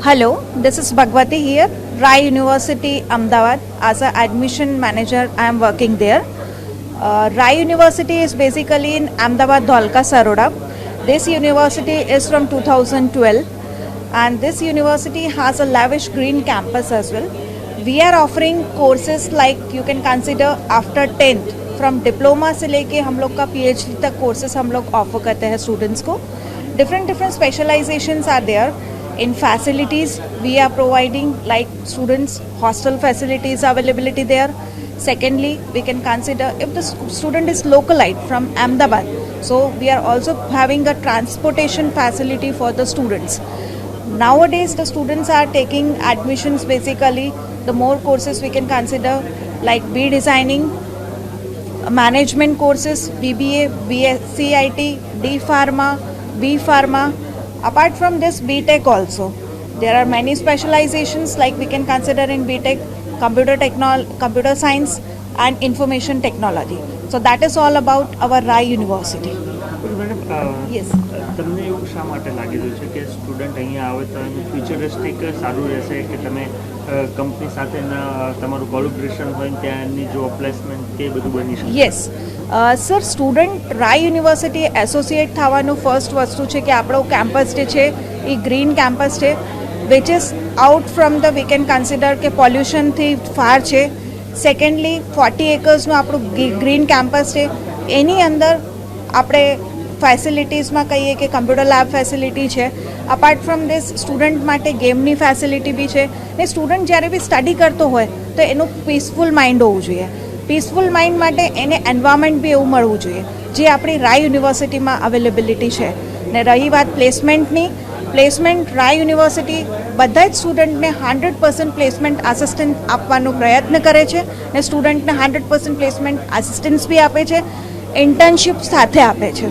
Hello, this is Bhagwati here, Rai University, Ahmedabad. As an admission manager, I am working there. Rai University is basically in Ahmedabad, Dholka, Saroda. This university is from 2012 and this university has a lavish green campus as well. We are offering courses like you can consider after 10th from diploma से लेके हम लोग का PhD तक courses हम लोग offer करते हैं students को. Different specializations are there. In facilities, we are providing like students hostel facilities availability there. Secondly, we can consider if the student is localite from Ahmedabad, so we are also having a transportation facility for the students. Nowadays, the students are taking admissions basically. The more courses we can consider like B designing, management courses, BBA, BSCIT, D Pharma, B Pharma. Apart from this, BTech also. There are many specializations like we can consider in BTech, computer science and information technology. So that is all about our Rai University. Yes. તમને એવું શા માટે લાગી રહ્યું છે કે student અહીંયા આવે તો એનું ફ્યુચરિસ્ટિક સારું રહેશે કે તમે કંપની સાથે તમારું કોલેબોરેશન હોય ત્યાંની જો પ્લેસમેન્ટ કે બધું બની શકે? યસ સર, સ્ટુડન્ટ રાય યુનિવર્સિટી એસોસિએટ થવાનું ફર્સ્ટ વસ્તુ છે કે આપણો કેમ્પસ જે છે એ ગ્રીન કેમ્પસ છે which is out from the we can consider કે પોલ્યુશનથી ફાર છે. સેકન્ડલી 40 એકર્સનું આપણું ગ્રીન કેમ્પસ છે. એની અંદર આપણે ફેસિલિટીઝમાં કહીએ કે કમ્પ્યુટર લેબ ફેસિલિટી છે. અપાર્ટ ફ્રોમ ધીસ સ્ટુડન્ટ માટે ગેમની ફેસિલિટી બી છે ને સ્ટુડન્ટ જ્યારે બી સ્ટડી કરતો હોય તો એનું પીસફુલ માઇન્ડ હોવું જોઈએ. પીસફુલ માઇન્ડ માટે એને એન્વાયરમેન્ટ બી એવું મળવું જોઈએ જે આપણી રાય યુનિવર્સિટીમાં અવેલેબિલિટી છે. ને રહી વાત પ્લેસમેન્ટની, પ્લેસમેન્ટ રાય યુનિવર્સિટી બધા જ સ્ટુડન્ટને 100% પ્લેસમેન્ટ આસિસ્ટન્ટ આપવાનો પ્રયત્ન કરે છે ને સ્ટુડન્ટને 100% પ્લેસમેન્ટ આસિસ્ટન્સ બી આપે છે, ઇન્ટર્નશિપ સાથે આપે છે.